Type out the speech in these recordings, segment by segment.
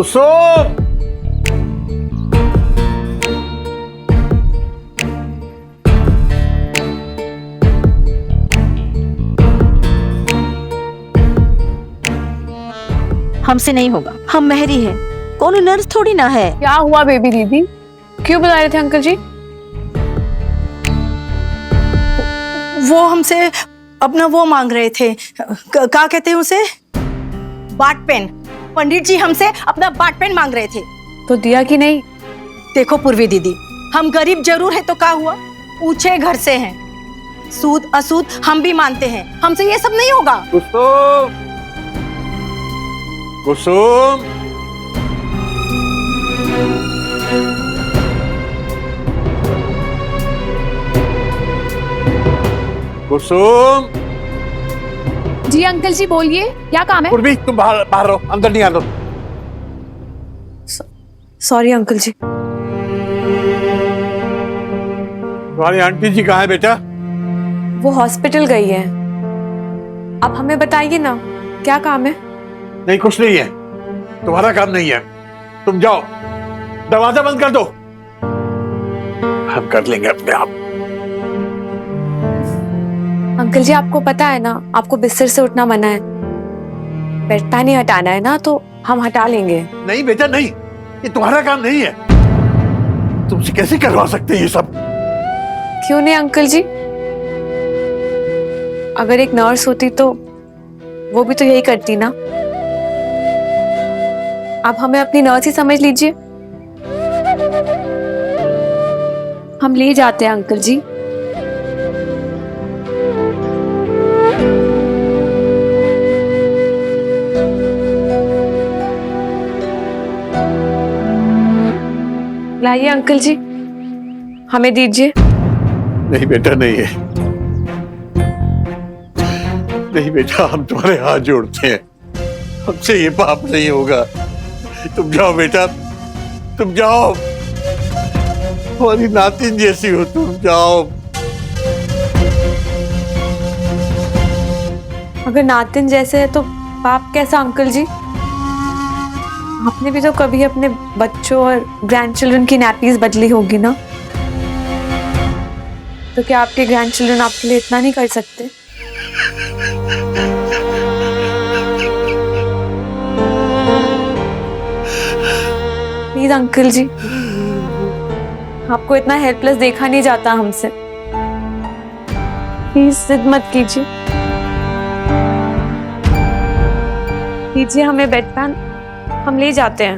कुसुम, हमसे नहीं होगा, हम मेहरी हैं, कौन नर्स थोड़ी ना है। क्या हुआ बेबी दीदी, क्यों बुला रहे थे अंकल जी? वो हमसे अपना वो मांग रहे थे, क्या कहते हैं उसे, बाट पेन। पंडित जी हमसे अपना बाट पेन मांग रहे थे। तो दिया कि नहीं? देखो पूर्वी दीदी, हम गरीब जरूर है तो क्या हुआ, ऊंचे घर से हैं, सूद असूद हम भी मानते हैं, हमसे ये सब नहीं होगा। कुसुम, कुसुम, कुसुम। जी अंकल जी बोलिए, क्या काम है? पूर्वी तुम बाहर बाहर रहो, अंदर नहीं आना। सॉरी अंकल जी। तुम्हारी आंटी जी कहाँ है बेटा? वो हॉस्पिटल गई है। आप हमें बताइए ना, क्या काम है? नहीं कुछ नहीं है, तुम्हारा काम नहीं है, तुम जाओ, दरवाजा बंद कर दो, हम कर लेंगे अपने आप। अंकल जी आपको पता है ना, आपको बिस्तर से उठना मना है, बेड पैन ही हटाना है ना, तो हम हटा लेंगे। नहीं बेटा नहीं, ये तुम्हारा काम नहीं है, तुमसे कैसे करवा सकते हैं ये सब? क्यों नहीं अंकल जी, अगर एक नर्स होती तो वो भी तो यही करती ना। आप हमें अपनी नर्स ही समझ लीजिए। हम ले जाते हैं अंकल जी। लाइए अंकल जी, हमें दीजिए। नहीं बेटा नहीं है, नहीं बेटा, हम तुम्हारे हाथ जोड़ते हैं, हमसे ये पाप नहीं होगा, तुम जाओ बेटा, तुम जाओ, हमारी नातिन जैसी हो, तुम जाओ। अगर नातिन जैसे है तो पाप कैसा अंकल जी? आपने भी तो कभी अपने बच्चों और ग्रैंड चिल्ड्रन की नैपीज बदली होगी ना, तो क्या आपके ग्रैंड चिल्ड्रन आपके लिए इतना नहीं कर सकते? प्लीज अंकल जी, आपको इतना हेल्पलेस देखा नहीं जाता हमसे, प्लीज जिद मत कीजिए, दीजिए हमें बेड पैन, हम ले जाते हैं।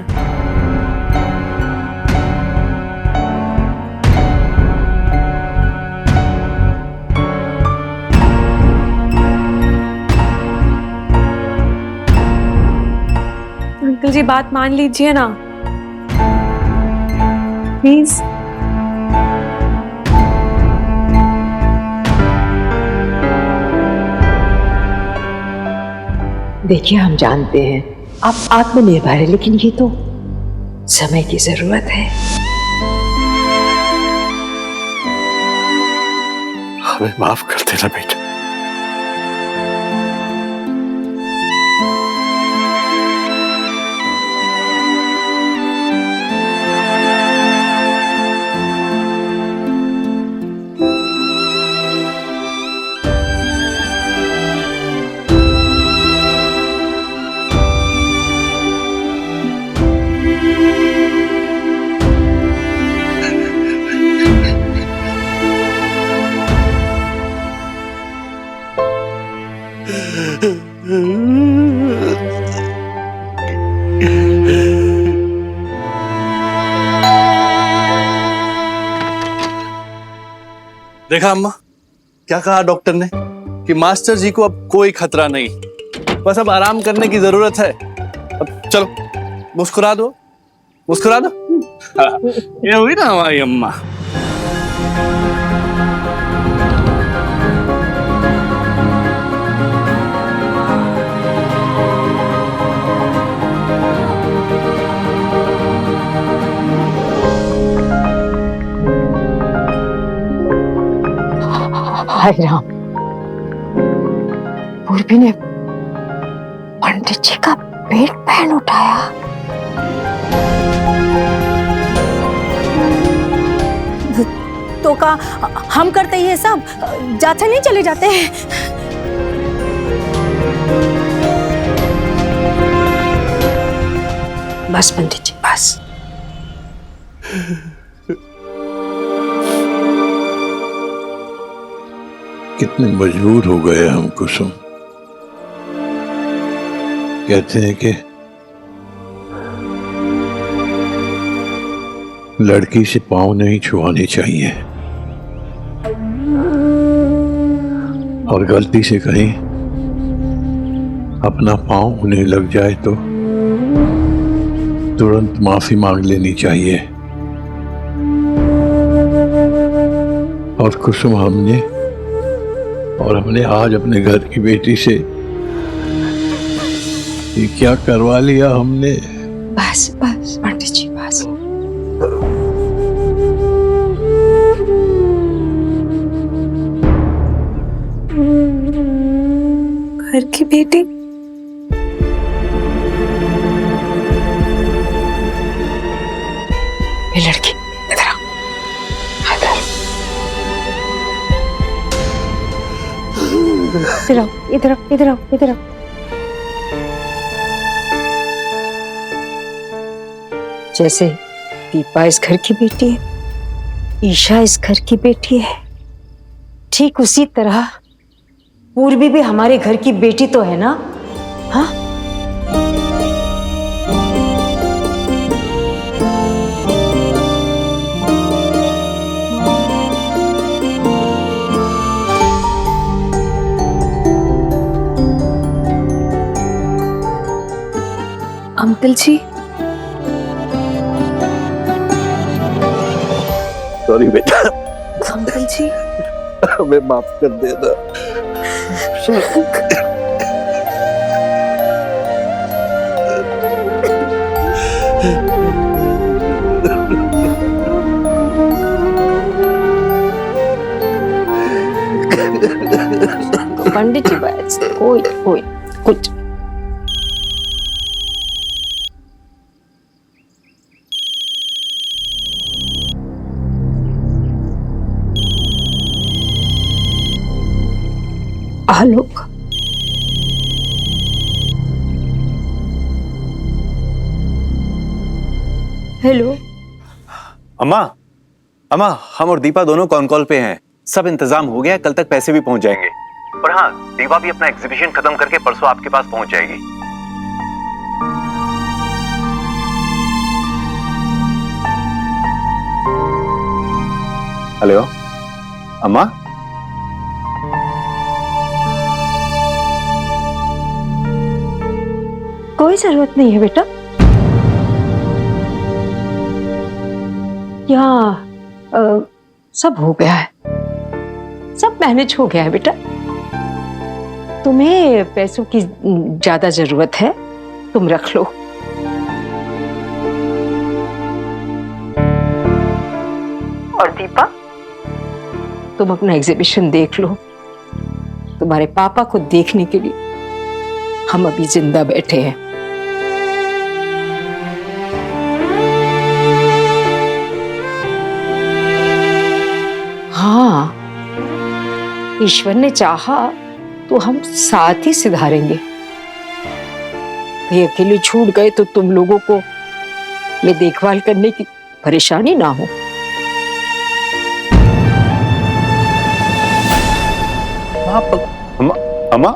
अंकल जी बात मान लीजिए ना, प्लीज। देखिए हम जानते हैं आप आत्मनिर्भर है, लेकिन ये तो समय की जरूरत है। हमें माफ कर देना बेटा। देखा अम्मा, क्या कहा डॉक्टर ने कि मास्टर जी को अब कोई खतरा नहीं, बस अब आराम करने की जरूरत है। अब चलो मुस्कुरा दो, मुस्कुरा दो। ये हुई ना हमारी अम्मा। हाय राम, पूर्वी ने पंडित जी का पेट पहन उठाया। तो का हम करते ये सब जाते नहीं चले जाते हैं। बस पंडित जी बस। कितने मजबूर हो गए हम कुसुम। कहते हैं कि लड़की से पांव नहीं छुआने चाहिए, और गलती से कहीं अपना पांव उन्हें लग जाए तो तुरंत माफी मांग लेनी चाहिए। और कुसुम हमने आज अपने घर की बेटी से ये क्या करवा लिया हमने। बस बस पंडित जी बस। घर की बेटी? ये लड़की इधर आओ, इधर आओ, इधर आओ, इधर आओ। जैसे दीपा इस घर की बेटी है, ईशा इस घर की बेटी है, ठीक उसी तरह पूर्वी भी हमारे घर की बेटी तो है ना? हाँ? अंकल जी, सॉरी बेटा, अंकल जी, हमें माफ कर देना। पंडित जी बस, कोई कोई कुछ। आलोक, हेलो। अम्मा, अम्मा, हम और दीपा दोनों कॉन कॉल पे हैं। सब इंतजाम हो गया है, कल तक पैसे भी पहुंच जाएंगे। और हाँ, दीपा भी अपना एग्जीबिशन खत्म करके परसों आपके पास पहुंच जाएगी। हेलो अम्मा, कोई जरूरत नहीं है बेटा, यहाँ सब हो गया है, सब मैनेज हो गया है बेटा। तुम्हें पैसों की ज्यादा जरूरत है, तुम रख लो। और दीपा, तुम अपना एग्जीबिशन देख लो। तुम्हारे पापा को देखने के लिए हम अभी जिंदा बैठे हैं। हाँ, ईश्वर ने चाहा तो हम साथ ही सुधारेंगे। ये अकेले छूट गए तो तुम लोगों को मैं देखभाल करने की परेशानी ना हो। अम्मा, अम्मा,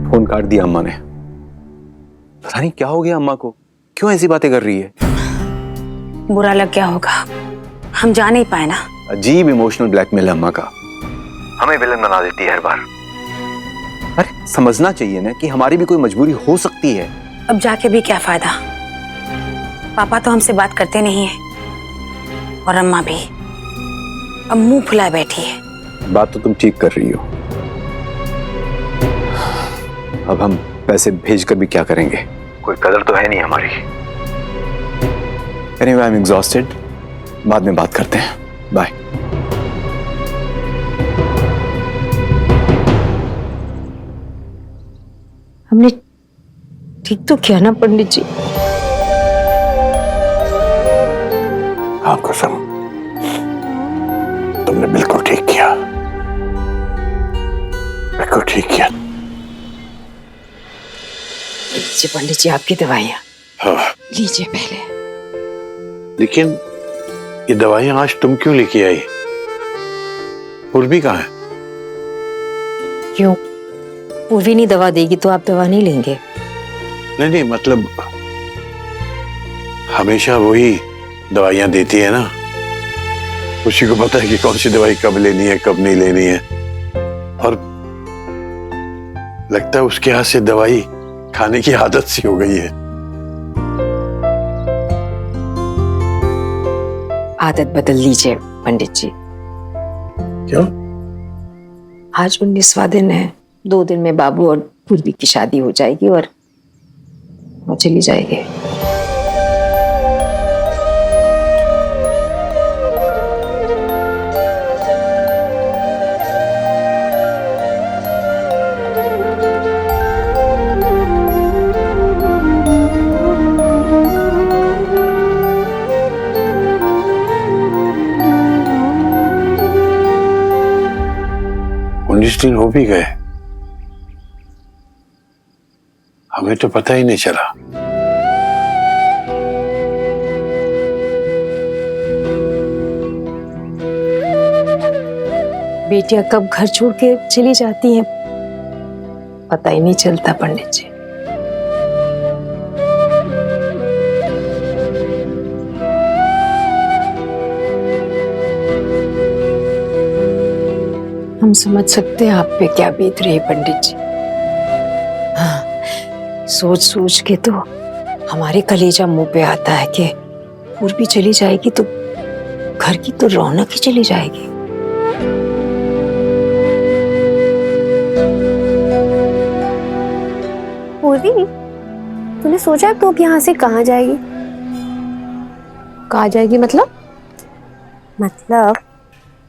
फोन काट दिया अम्मा ने। पता नहीं क्या हो गया अम्मा को, क्यों ऐसी बातें कर रही है। बुरा लग गया होगा, हम जा नहीं पाए ना। अजीब इमोशनल ब्लैकमेल है अम्मा का, हमें विलन बना देती है हर बार। अरे समझना चाहिए ना कि हमारी भी कोई मजबूरी हो सकती है। अब जाके भी क्या फायदा, पापा तो हमसे बात करते नहीं है और अम्मा भी अब मुंह फुलाए बैठी है। बात तो तुम ठीक कर रही हो। अब हम पैसे भेजकर भी क्या करेंगे, कोई कदर तो है नहीं हमारी। Anyway, I'm exhausted. बाद में बात करते हैं, बाय। हमने ठीक तो किया ना पंडित जी? हाँ कुसुम, तुमने बिल्कुल ठीक किया, बिल्कुल ठीक किया। लीजिए पंडित जी आपकी दवाइयाँ, हाँ, लीजिए पहले। लेकिन ये दवाइयां आज तुम क्यों लेके आई? पूर्वी कहाँ है? क्यों, पूर्वी नहीं दवा देगी तो आप दवा नहीं लेंगे? नहीं नहीं, मतलब हमेशा वही दवाइयां देती है ना, उसी को पता है कि कौन सी दवाई कब लेनी है कब नहीं लेनी है, और लगता है उसके हाथ से दवाई खाने की आदत सी हो गई है। आदत बदल लीजिए पंडित जी। क्यों? आज 19वां दिन है, 2 दिन में बाबू और पूर्वी की शादी हो जाएगी और वो चली जाएगी। दिन हो भी गए, हमें तो पता ही नहीं चला। बेटियां कब घर छोड़ के चली जाती हैं पता ही नहीं चलता पंडित जी। हम समझ सकते हैं आप पे क्या बीत रही है पंडित जी। हाँ, सोच सोच के तो हमारे कलेजा मुंह पे आता है कि पूर्वी चली जाएगी तो घर की तो रौनक ही चली जाएगी। पूर्वी, तूने सोचा है तू अब यहाँ से कहाँ जाएगी? कहाँ जाएगी मतलब? मतलब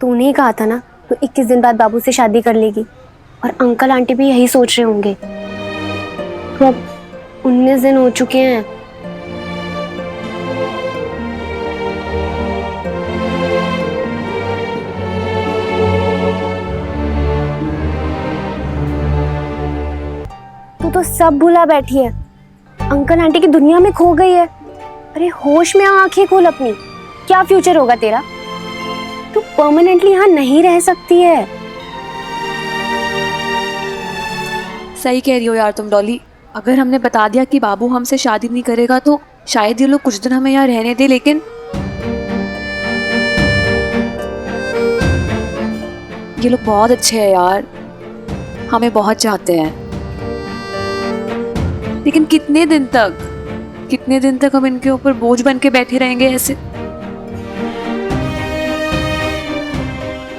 तूने ही कहा था ना तो 21 दिन बाद बाबू से शादी कर लेगी, और अंकल आंटी भी यही सोच रहे होंगे। तो अब 19 दिन हो चुके हैं। तू तो सब भुला बैठी है, अंकल आंटी की दुनिया में खो गई है। अरे होश में आंखें खोल अपनी, क्या फ्यूचर होगा तेरा? तू परमानेंटली यहाँ नहीं रह सकती है। सही कह रही हो यार तुम डॉली। अगर हमने बता दिया कि बाबू हमसे शादी नहीं करेगा तो शायद ये लोग कुछ दिन हमें यहाँ रहने दे, लेकिन ये लोग बहुत अच्छे हैं यार, हमें बहुत चाहते हैं। लेकिन कितने दिन तक हम इनके ऊपर बोझ बन के बैठे रहेंगे ऐसे?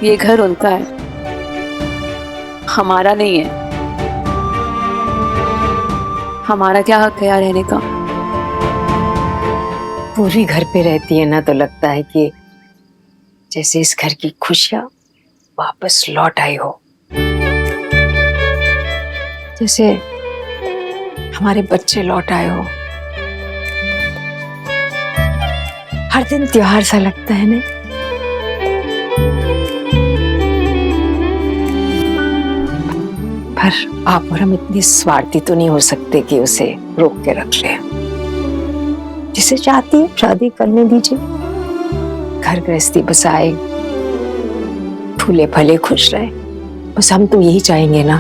ये घर उनका है, हमारा नहीं है। हमारा क्या हक है यहाँ रहने का? पूरी घर पे रहती है ना तो लगता है कि जैसे इस घर की खुशियां वापस लौट आई हो, जैसे हमारे बच्चे लौट आए हो। हर दिन त्योहार सा लगता है ना। पर आप और हम इतने स्वार्थी तो नहीं हो सकते कि उसे रोक के रख ले। जिसे चाहती है शादी करने दीजिए, घर गृहस्थी बसाए, फूले फले खुश रहे। बस हम तो यही चाहेंगे ना।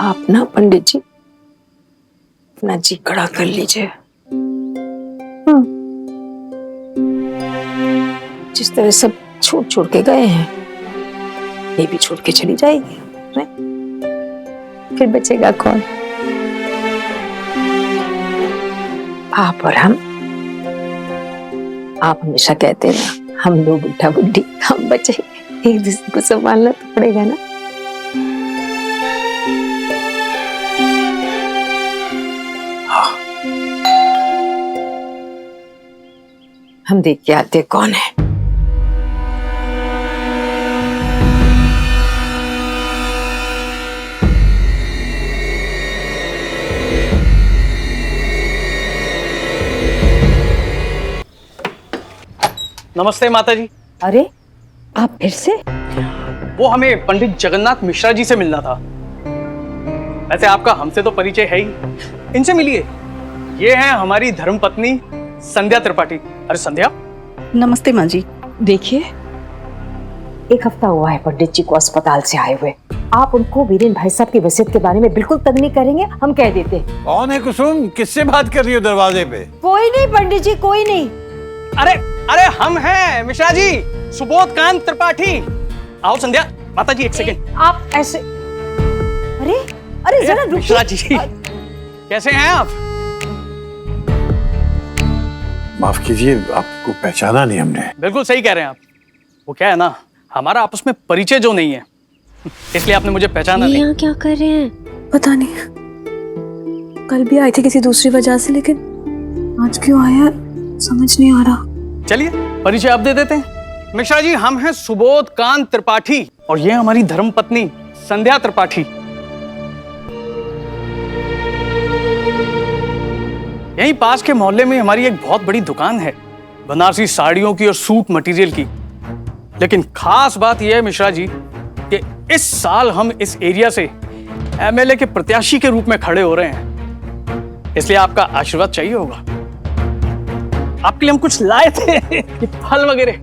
आप ना पंडित जी अपना जी कड़ा कर लीजिए। जिस तरह सब छोड़ छोड़ के गए हैं, ये भी छोड़ के चली जाएगी, फिर बचेगा कौन? आप और हम। आप हमेशा कहते हैं ना, हम दो बुढ़ा बुढ़ी हम बचे, एक दूसरे को संभालना तो पड़ेगा ना। हाँ। हम देख के आते कौन है। नमस्ते माता जी। अरे आप फिर से? वो हमें पंडित जगन्नाथ मिश्रा जी से मिलना था। वैसे आपका हमसे तो परिचय है ही, इनसे मिलिए। ये है हमारी धर्मपत्नी संध्या त्रिपाठी। अरे संध्या। नमस्ते माँ जी। देखिए, एक हफ्ता हुआ है पंडित जी को अस्पताल से आए हुए। आप उनको वीरेन भाई साहब की वसीयत के बारे में बिल्कुल तंग नहीं करेंगे, हम कह देते। कौन है कुसुम? किससे बात कर रही हो दरवाजे पे? कोई नहीं पंडित जी, कोई नहीं। अरे अरे हम हैं मिश्रा जी, सुबोध कांत त्रिपाठी। आओ संध्या। माता जी एक सेकंड। आप ऐसे, अरे अरे जरा मिश्रा रुकिए। जी कैसे हैं आप? माफ कीजिए, आपको पहचाना नहीं हमने। बिल्कुल सही कह रहे हैं आप। वो क्या है ना, हमारा आपस में परिचय जो नहीं है, इसलिए आपने मुझे पहचाना नहीं। यहाँ क्या कर रहे हैं? पता नहीं, कल भी आई थी किसी दूसरी वजह से, लेकिन आज क्यों आया समझ नहीं आ रहा। चलिए परिचय आप दे देते हैं। मिश्रा जी हम हैं सुबोध कांत त्रिपाठी और ये हमारी धर्मपत्नी संध्या त्रिपाठी। यहीं पास के मोहल्ले में हमारी एक बहुत बड़ी दुकान है, बनारसी साड़ियों की और सूट मटेरियल की। लेकिन खास बात यह है मिश्रा जी कि इस साल हम इस एरिया से एमएलए के प्रत्याशी के रूप में खड़े हो रहे हैं, इसलिए आपका आशीर्वाद चाहिए होगा। आपके लिए हम कुछ लाए थे कि फल वगैरह।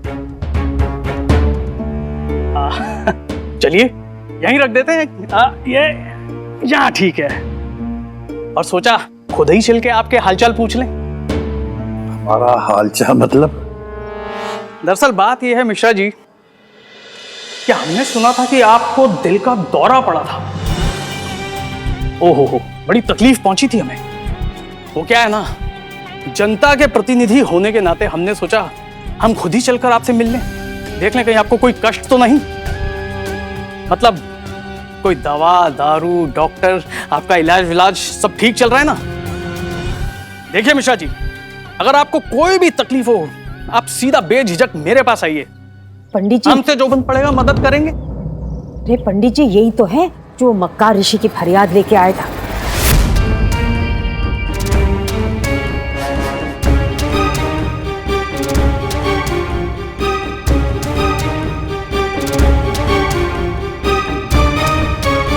चलिए यहीं रख देते हैं। ये यहाँ ठीक है। और सोचा खुद ही चल के आपके हालचाल पूछ लें। हमारा हालचाल मतलब? दरअसल बात यह है मिश्रा जी कि हमने सुना था कि आपको दिल का दौरा पड़ा था। ओहो, बड़ी तकलीफ पहुंची थी हमें। वो क्या है ना, जनता के प्रतिनिधि होने के नाते हमने सोचा हम खुद ही चलकर आपसे मिल लें, देख लें कहीं आपको कोई कष्ट तो नहीं। मतलब कोई दवा दारू डॉक्टर, आपका इलाज विलाज सब ठीक चल रहा है ना? देखिए मिश्रा जी, अगर आपको कोई भी तकलीफ हो, आप सीधा बेझिझक मेरे पास आइए। पंडित जी, हमसे जो बन पड़ेगा मदद करेंगे। अरे पंडित जी, यही तो है जो मक्कार ऋषि की फरियाद लेके आया था।